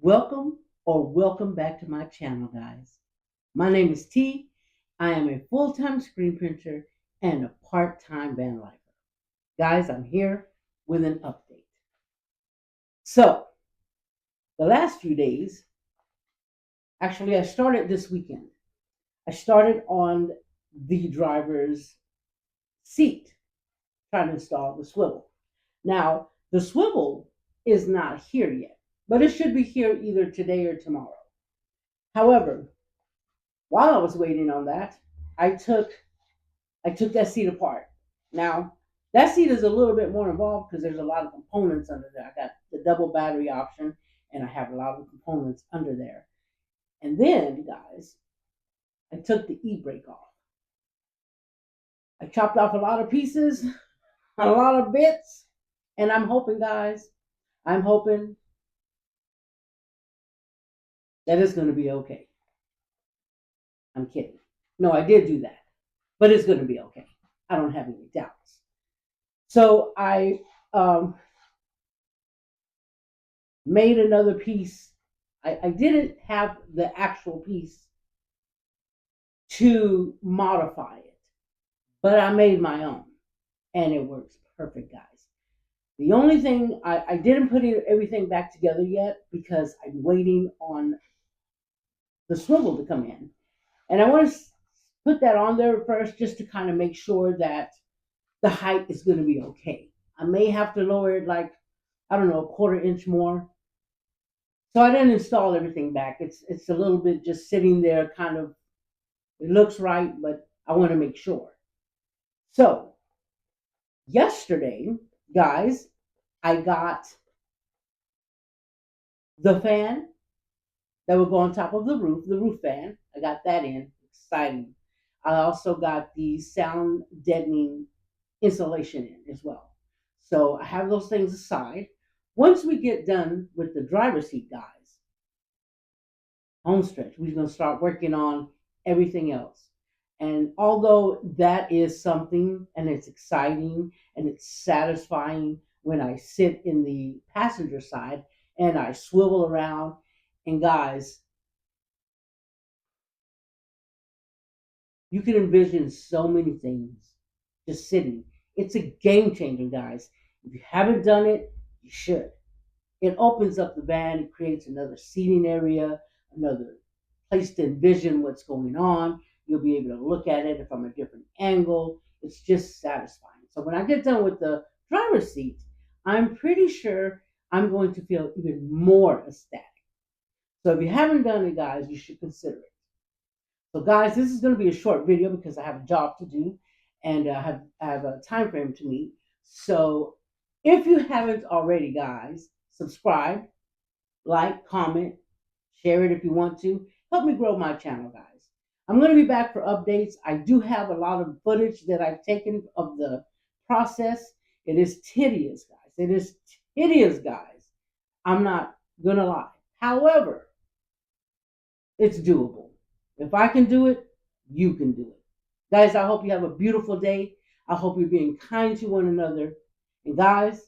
Welcome or welcome back to my channel, guys. My name is T. I am a full-time screen printer and a part-time van lifer. Guys, I'm here with an update. So, the last few days, actually I started this weekend. I started on the driver's seat, trying to install the swivel. Now, the swivel is not here yet, but it should be here either today or tomorrow. However, while I was waiting on that, I took that seat apart. Now, that seat is a little bit more involved because there's a lot of components under there. I got the double battery option and I have a lot of components under there. And then, guys, I took the e-brake off. I chopped off a lot of pieces, a lot of bits, and I'm hoping, guys, I'm hoping that it's going to be okay. I'm kidding. No, I did do that, but it's going to be okay. I don't have any doubts. So I made another piece. I didn't have the actual piece to modify it, but I made my own, and it works perfect, guys. The only thing I didn't put everything back together yet because I'm waiting on the swivel to come in, and I want to put that on there first just to kind of make sure that the height is going to be okay. I may have to lower it like, I don't know, a quarter inch more. So I didn't install everything back. It's a little bit just sitting there, kind of. It looks right, but I want to make sure. So yesterday, guys, I got the fan that would go on top of the roof fan. I got that in. Exciting. I also got the sound deadening insulation in as well. So I have those things aside. Once we get done with the driver's seat, guys, home stretch, we're going to start working on everything else. And although that is something and it's exciting and it's satisfying when I sit in the passenger side and I swivel around, and guys, you can envision so many things just sitting. It's a game changer, guys. If you haven't done it, you should. It opens up the van, it creates another seating area, another place to envision what's going on. You'll be able to look at it from a different angle. It's just satisfying. So when I get done with the driver's seat, I'm pretty sure I'm going to feel even more ecstatic. So if you haven't done it, guys, you should consider it. So guys, this is going to be a short video because I have a job to do and I have a time frame to meet. So if you haven't already, guys, subscribe, like, comment, share it if you want to. Help me grow my channel, guys. I'm going to be back for updates. I do have a lot of footage that I've taken of the process. It is tedious, guys. It is tedious, guys. I'm not going to lie. However, it's doable. If I can do it, you can do it. Guys, I hope you have a beautiful day. I hope you're being kind to one another. And guys,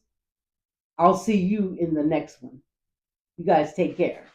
I'll see you in the next one. You guys take care.